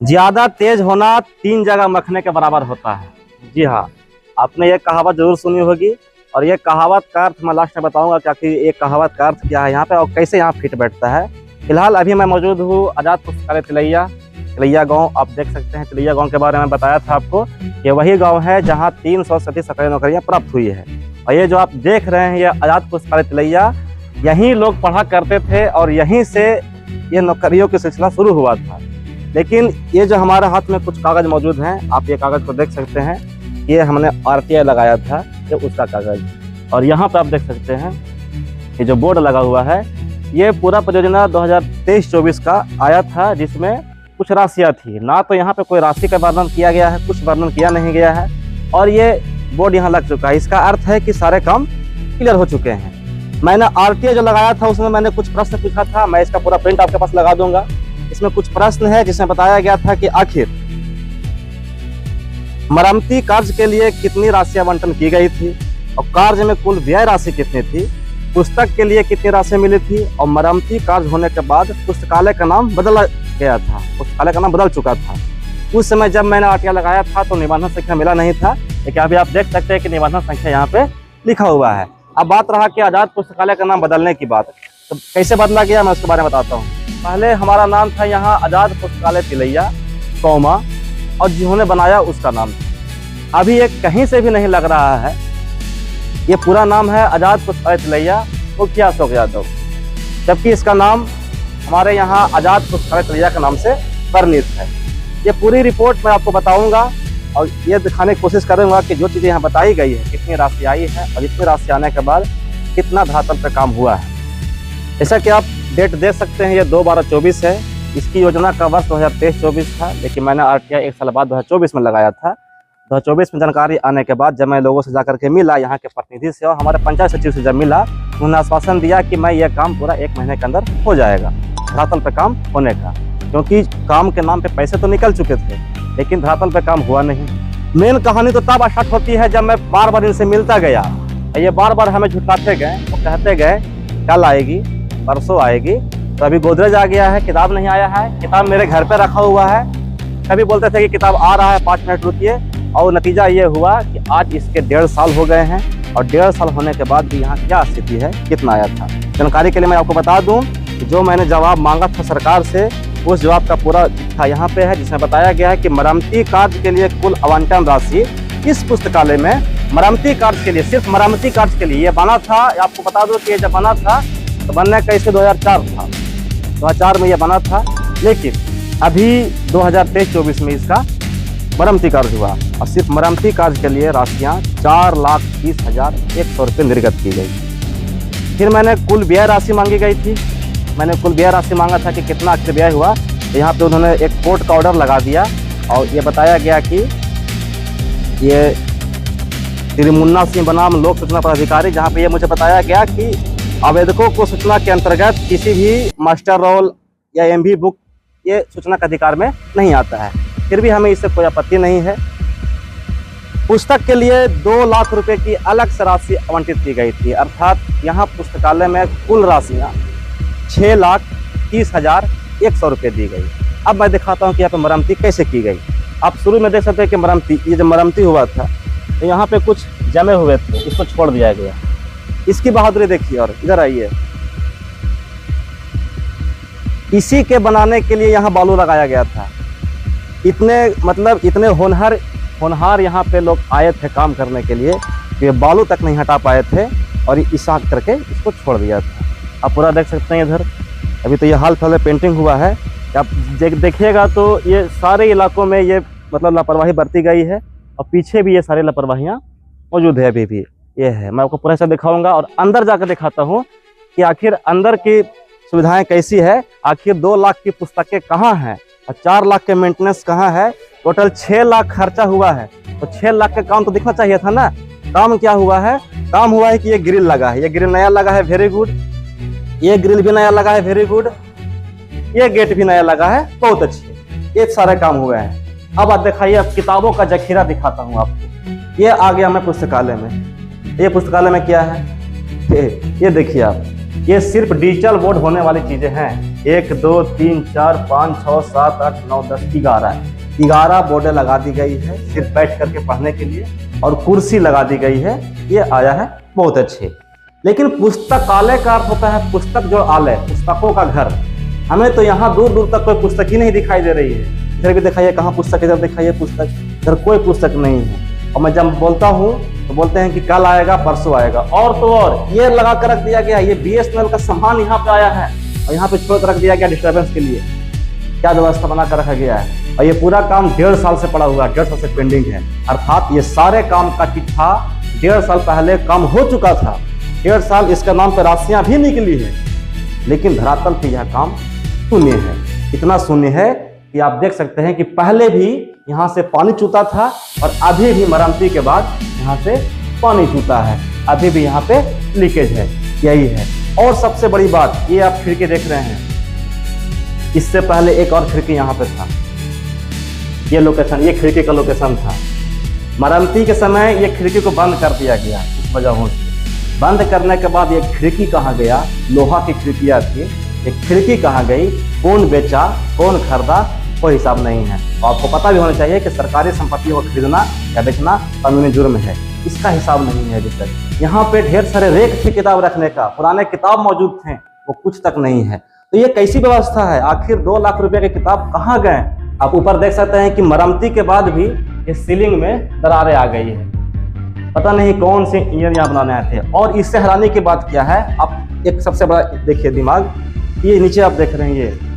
ज्यादा तेज होना 3 जगह मखने के बराबर होता है। जी हाँ, आपने ये कहावत जरूर सुनी होगी और ये कहावत का अर्थ मैं लास्ट में बताऊंगा कि आखिर ये कहावत का अर्थ क्या है यहाँ पे और कैसे यहाँ फिट बैठता है। फिलहाल अभी मैं मौजूद हूँ आजाद पुस्तकालय तिलैया गांव। आप देख सकते हैं तिलैया गांव के बारे में बताया था आपको, ये वही गांव है जहां 337 सरकारी नौकरियां प्राप्त हुई है। और ये जो आप देख रहे हैं ये आजाद पुस्तकालय तिलैया, यहीं लोग पढ़ा करते थे और यहीं से ये नौकरियों का सिलसिला शुरू हुआ था। लेकिन ये जो हमारे हाथ में कुछ कागज मौजूद हैं, आप ये कागज को देख सकते हैं, ये हमने RTI लगाया था, ये उसका कागज। और यहाँ पे आप देख सकते हैं ये जो बोर्ड लगा हुआ है, ये पूरा परियोजना 2023-24 का आया था, जिसमें कुछ राशियाँ थी ना। तो यहाँ पे कोई राशि का वर्णन किया गया है, कुछ वर्णन किया नहीं गया है और ये बोर्ड यहाँ लग चुका है। इसका अर्थ है कि सारे काम क्लियर हो चुके हैं। मैंने RTI जो लगाया था उसमें मैंने कुछ प्रश्न पूछा था, मैं इसका पूरा प्रिंट आपके पास लगा दूंगा। इसमें कुछ प्रश्न है जिसमें बताया गया था कि आखिर मरम्मती कार्य के लिए कितनी राशि आवंटन की गई थी और कार्य में कुल व्यय राशि कितनी थी, पुस्तक के लिए कितनी राशि मिली थी और मरम्मती कार्य होने के बाद पुस्तकालय का नाम बदला गया था, पुस्तकालय का नाम बदल चुका था। उस समय जब मैंने RTI लगाया था तो निबंधन संख्या मिला नहीं था, लेकिन अभी आप देख सकते हैं कि निबंधन संख्या यहाँ पे लिखा हुआ है। अब बात रहा कि आजाद पुस्तकालय का नाम बदलने की बात, तो कैसे बदला गया मैं उसके बारे में बताता हूँ। पहले हमारा नाम था यहाँ आजाद पुस्तकालय तिलैया कौमा और जिन्होंने बनाया उसका नाम था। अभी ये कहीं से भी नहीं लग रहा है, ये पूरा नाम है आजाद पुस्तकालय तिलैया मुखिया अशोक यादव, जबकि इसका नाम हमारे यहाँ आजाद पुस्तकालय तिलैया के नाम से वर्णित है। ये पूरी रिपोर्ट मैं आपको बताऊंगा और ये दिखाने की कोशिश करूंगा कि जो चीज़ें यहाँ बताई गई है, कितनी राशि आई है और इतनी राशि आने के बाद कितना धरातल पर काम हुआ है। जैसा कि आप डेट देख सकते हैं, ये 2/12/24 है। इसकी योजना का वर्ष 2023-24 था, लेकिन मैंने RTI 1 साल बाद 2024 में लगाया था। 2024 में जानकारी आने के बाद जब मैं लोगों से जाकर के मिला, यहाँ के प्रतिनिधि से और हमारे पंचायत सचिव से जब मिला, उन्होंने आश्वासन दिया कि मैं ये काम पूरा 1 महीने के अंदर हो जाएगा, धरातल पे काम होने का। क्योंकि काम के नाम पे पैसे तो निकल चुके थे, लेकिन धरातल पे काम हुआ नहीं। मेन कहानी तो तब स्टार्ट होती है जब मैं बार बार इनसे मिलता गया। ये बार बार हमें झुठलाते गए, वो कहते गए कल आएगी, परसों आएगी। तो अभी गोदरेज आ गया है, किताब नहीं आया है। किताब मेरे घर पे रखा हुआ है। कभी बोलते थे कि किताब आ रहा है, 5 मिनट रुकिए, और नतीजा ये हुआ कि आज इसके 1.5 साल हो गए हैं और 1.5 साल होने के बाद भी यहाँ क्या स्थिति है, कितना आया था। जानकारी के लिए मैं आपको बता दूं कि जो मैंने जवाब मांगा था सरकार से, उस जवाब का पूरा था यहाँ पे है, जिसमें बताया गया है कि मरम्मती कार्य के लिए कुल आवंटन राशि इस पुस्तकालय में मरम्मती कार्य के लिए, सिर्फ मरम्मती कार्य के लिए ये बना था। आपको बता दो कि ये जब बना था तो बनने का इससे 2004 था, 2004 में ये बना था, लेकिन अभी 2023-24 में इसका मरम्मती कार्य हुआ और सिर्फ मरम्मती कार्य के लिए राशियाँ 4,30,100 रुपये निर्गत की गई। फिर मैंने कुल व्यय राशि मांगी गई थी। मैंने कुल व्यय राशि मांगा था कि कितना आखिर व्यय हुआ। यहाँ पे उन्होंने एक कोर्ट का ऑर्डर लगा दिया और ये बताया गया कि ये श्री मुन्ना सिंह बनाम लोक सूचना पदाधिकारी, जहाँ पे ये मुझे बताया गया कि आवेदकों को सूचना के अंतर्गत किसी भी मास्टर रोल या MV बुक ये सूचना के अधिकार में नहीं आता है। फिर भी हमें इससे कोई आपत्ति नहीं है। पुस्तक के लिए 2 लाख रुपए की अलग से राशि आवंटित की गई थी, अर्थात यहाँ पुस्तकालय में कुल राशियाँ 6,30,100 रुपये दी गई। अब मैं दिखाता हूँ कि यहाँ पे मरम्मती कैसे की गई। आप शुरू में देख सकते हैं कि मरम्मती, ये जब मरम्मती हुआ था तो यहाँ पे कुछ जमे हुए थे, इसको छोड़ दिया गया। इसकी बहादुरी देखिए, और इधर आइए, इसी के बनाने के लिए यहाँ बालू लगाया गया था। इतने होनहार यहाँ पे लोग आए थे काम करने के लिए कि ये बालू तक नहीं हटा पाए थे और इसा करके इसको छोड़ दिया था। आप पूरा देख सकते हैं इधर, अभी तो ये हाल फिलहाल पेंटिंग हुआ है। आप देखिएगा तो ये सारे इलाकों में ये लापरवाही बरती गई है और पीछे भी ये सारी लापरवाहियाँ मौजूद है अभी भी। ये है, मैं आपको पूरा ऐसा दिखाऊंगा और अंदर जाकर दिखाता हूँ कि आखिर अंदर की सुविधाएं कैसी है। आखिर 2 लाख की पुस्तकें कहाँ हैं और 4 लाख के मेंटेनेंस कहाँ है। टोटल 6 लाख खर्चा हुआ है, तो 6 लाख का काम तो दिखना चाहिए था ना। काम क्या हुआ है? काम हुआ है कि ये ग्रिल लगा है, ये ग्रिल नया लगा है, वेरी गुड। ये ग्रिल भी नया लगा है, वेरी गुड। ये गेट भी नया लगा है, बहुत अच्छे। ये सारे काम हुए हैं। अब आप दिखाइए, अब किताबों का जखीरा दिखाता हूँ आपको। ये आ गया मैं पुस्तकालय में। ये पुस्तकालय में क्या है, ये देखिए आप, ये सिर्फ डिजिटल बोर्ड होने वाली चीजें हैं। 1 2 3 4 5 6 7 8 9 10 11 बोर्डें लगा दी गई है सिर्फ बैठ करके पढ़ने के लिए, और कुर्सी लगा दी गई है। ये आया है बहुत अच्छे। लेकिन पुस्तकालय का अर्थ होता है पुस्तक जो आलय, पुस्तकों का घर। हमें तो यहाँ दूर दूर तक कोई पुस्तक ही नहीं दिखाई दे रही है। इधर भी दिखाइए कहाँ पुस्तक, इधर दिखाइए पुस्तक, इधर कोई पुस्तक नहीं है। और मैं जब बोलता हूँ तो बोलते हैं कि कल आएगा, परसों आएगा, और तो और ये लगा कर रख दिया गया, ये BSNL का सामान यहाँ पे आया है और यहाँ पे छोड़ कर रख दिया गया डिस्टर्बेंस के लिए। क्या व्यवस्था बना कर रखा गया है। और ये पूरा काम 1.5 साल से पड़ा हुआ है, 1.5 साल से पेंडिंग है। अर्थात ये सारे काम का चिट्ठा 1.5 साल पहले काम हो चुका था। 1.5 साल इसके नाम पर राशियां भी निकली है, लेकिन धरातल पे यह काम शून्य है। इतना शून्य है कि आप देख सकते हैं कि पहले भी यहाँ से पानी चूता था और अभी भी मरम्मती के बाद यहाँ से पानी चूता है, अभी भी यहाँ पे लीकेज है। यही है। और सबसे बड़ी बात, ये आप खिड़की देख रहे हैं, इससे पहले एक और खिड़की यहाँ पे था। ये लोकेशन, ये खिड़की का लोकेशन था। मरम्मती के समय ये खिड़की को बंद कर दिया गया इस वजहों से। बंद करने के बाद ये खिड़की कहाँ गया, लोहा की खिड़कियाँ थी, ये खिड़की कहाँ गई, कौन बेचा, कौन खरीदा, कोई हिसाब नहीं है। तो आपको पता भी होना चाहिए कि सरकारी संपत्तियों को खरीदना या बेचना कानूनी जुर्म है। इसका हिसाब नहीं है अभी तक। यहाँ पे ढेर सारे रेक थे किताब रखने का, पुराने किताब मौजूद थे, वो कुछ तक नहीं है। तो ये कैसी व्यवस्था है, आखिर 2 लाख रुपए के किताब कहाँ गए। आप ऊपर देख सकते हैं कि मरम्मती के बाद भी ये सीलिंग में दरारें आ गई है। पता नहीं कौन से इंजीनियर यहाँ बनाने आए थे। और इससे हैरानी की बात क्या है, आप एक सबसे बड़ा देखिए दिमाग, ये नीचे आप देख रहे हैं, ये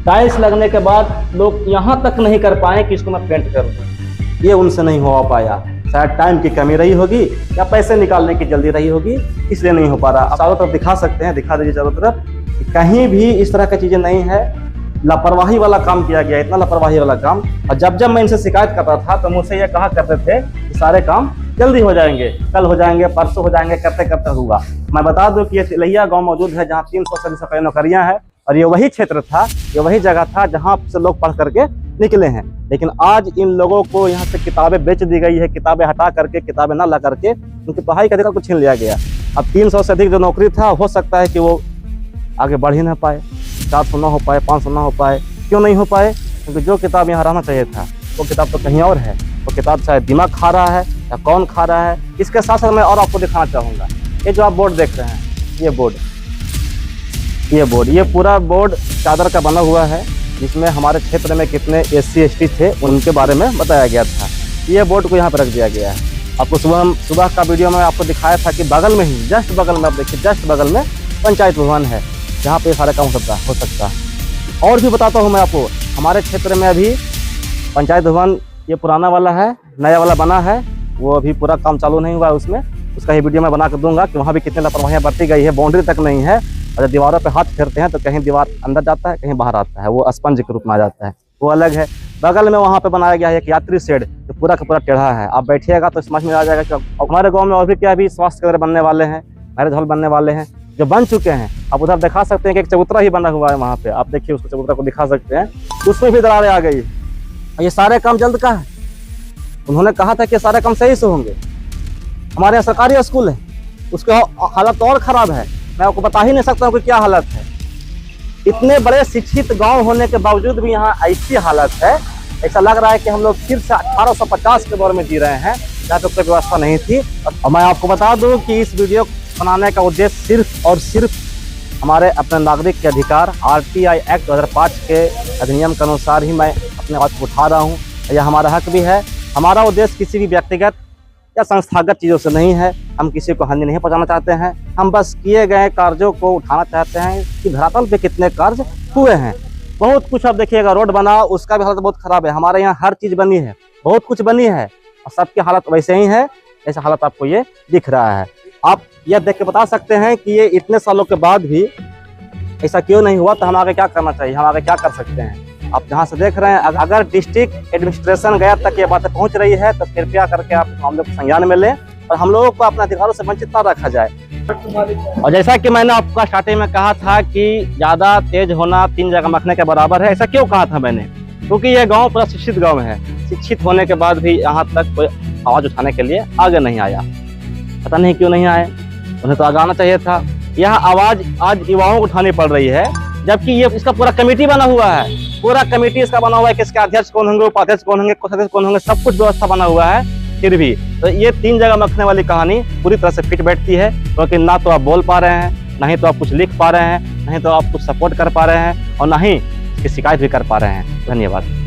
टाइल्स लगने के बाद लोग यहाँ तक नहीं कर पाए कि इसको मैं पेंट कर दूं। ये उनसे नहीं हो पाया, शायद टाइम की कमी रही होगी या पैसे निकालने की जल्दी रही होगी, इसलिए नहीं हो पा रहा। चारों तरफ दिखा सकते हैं, दिखा दीजिए चारों तरफ, कहीं भी इस तरह की चीजें नहीं है। लापरवाही वाला काम किया गया, इतना लापरवाही वाला काम। और जब मैं इनसे शिकायत करता था तो मुझसे ये कहा करते थे कि सारे काम जल्दी हो जाएंगे, कल हो जाएंगे, परसों हो जाएंगे, करते करते होगा। मैं बता दूं कि ये तिलैया गांव मौजूद है जहां 300 से कई नौकरियां हैं, और ये वही क्षेत्र था, ये वही जगह था जहां से लोग पढ़ करके निकले हैं। लेकिन आज इन लोगों को यहाँ से किताबें बेच दी गई है, किताबें हटा करके, किताबें ना ला करके उनकी पढ़ाई का अधिकार को छीन लिया गया। अब 300 से अधिक जो नौकरी था, हो सकता है कि वो आगे बढ़ ही ना पाए, 400 ना हो पाए, 500 ना हो पाए। क्यों नहीं हो पाए? क्योंकि जो किताब यहाँ रहना चाहिए था वो किताब तो कहीं और है। वो किताब शायद दिमाग खा रहा है या कौन खा रहा है। इसके साथ साथ मैं और आपको दिखाना चाहूँगा, ये जो आप बोर्ड देख रहे हैं, ये बोर्ड, ये पूरा बोर्ड चादर का बना हुआ है, जिसमें हमारे क्षेत्र में कितने SC ST थे उनके बारे में बताया गया था। ये बोर्ड को यहाँ पर रख दिया गया है। आपको सुबह का वीडियो में आपको दिखाया था कि बगल में ही, जस्ट बगल में, आप देखिए जस्ट बगल में पंचायत भवन है, जहाँ पे सारा काम हो सकता है। और भी बताता हूँ मैं आपको, हमारे क्षेत्र में अभी पंचायत भवन ये पुराना वाला है, नया वाला बना है, वो अभी पूरा काम चालू नहीं हुआ है उसमें। उसका ही वीडियो मैं बना कर दूंगा कि वहाँ भी कितनी लापरवाहियाँ बरती गई है, बाउंड्री तक नहीं है। और जब दीवारों पे हाथ फेरते हैं तो कहीं दीवार अंदर जाता है, कहीं बाहर आता है, वो स्पंज के रूप में आ जाता है, वो अलग है। बगल में वहाँ पे बनाया गया है एक यात्री शेड, जो पूरा का पूरा टेढ़ा है। आप बैठिएगा तो समझ में आ जाएगा कि हमारे गाँव में और भी क्या भी स्वास्थ्य केंद्र बनने वाले हैं, मैरिज हॉल बनने वाले हैं, जो बन चुके हैं। आप उधर दिखा सकते हैं कि एक चबूतरा ही बना हुआ है वहाँ पे, आप देखिए उसको, चबूतरा को दिखा सकते हैं, उसमें भी दरारें आ गई। ये सारे काम जल्द का है। उन्होंने कहा था कि सारे काम सही से होंगे। हमारे यहाँ सरकारी स्कूल है, उसकी हालत तो और ख़राब है, मैं आपको बता ही नहीं सकता हूँ कि क्या हालत है। इतने बड़े शिक्षित गांव होने के बावजूद भी यहाँ ऐसी हालत है, ऐसा लग रहा है कि हम लोग फिर से 1850 के दौर में जी रहे हैं, जहाँ तो कोई व्यवस्था नहीं थी। और मैं आपको बता दूँ कि इस वीडियो बनाने का उद्देश्य सिर्फ और सिर्फ हमारे अपने नागरिक के अधिकार, RTI एक्ट 2005 के अधिनियम के अनुसार ही मैं अपने आवाज़ को उठा रहा हूँ। यह हमारा हक भी है। हमारा उद्देश्य किसी भी व्यक्तिगत या संस्थागत चीज़ों से नहीं है। हम किसी को हानि नहीं पहुंचाना चाहते हैं। हम बस किए गए कार्यों को उठाना चाहते हैं कि धरातल पे कितने कार्य हुए हैं। बहुत कुछ आप देखिएगा, रोड बना, उसका भी हालत बहुत ख़राब है। हमारे यहाँ हर चीज़ बनी है, बहुत कुछ बनी है, और सबकी हालत वैसे ही है। ऐसा हालत आपको ये दिख रहा है। आप यह देख के बता सकते हैं कि ये इतने सालों के बाद भी ऐसा क्यों नहीं हुआ। तो हम आगे क्या करना चाहिए, हम आगे क्या कर सकते हैं। आप जहाँ से देख रहे हैं, अगर डिस्ट्रिक्ट एडमिनिस्ट्रेशन गया तक ये बातें पहुँच रही है तो कृपया करके आप मामले को संज्ञान में लें और हम लोगों को अपने अधिकारों से वंचित न रखा जाए। और जैसा कि मैंने आपको स्टार्टिंग में कहा था कि ज़्यादा तेज होना 3 जगह मखने के बराबर है। ऐसा क्यों कहा था मैंने? क्योंकि ये गाँव पूरा शिक्षित गाँव है। शिक्षित होने के बाद भी यहाँ तक कोई आवाज़ उठाने के लिए आगे नहीं आया। पता नहीं क्यों नहीं आए। उन्हें तो आगे आना चाहिए था। यह आवाज आज युवाओं को उठानी पड़ रही है, जबकि ये इसका पूरा कमेटी बना हुआ है, पूरा कमेटी इसका बना हुआ है कि इसके अध्यक्ष कौन होंगे, उपाध्यक्ष कौन होंगे, कोषाध्यक्ष कौन होंगे, सब कुछ व्यवस्था बना हुआ है। फिर भी तो ये 3 जगह मखने वाली कहानी पूरी तरह से फिट बैठती है, क्योंकि ना तो आप बोल पा रहे हैं, नहीं तो आप कुछ लिख पा रहे हैं, नहीं तो आप कुछ सपोर्ट कर पा रहे हैं, और ना ही इसकी शिकायत भी कर पा रहे हैं। धन्यवाद।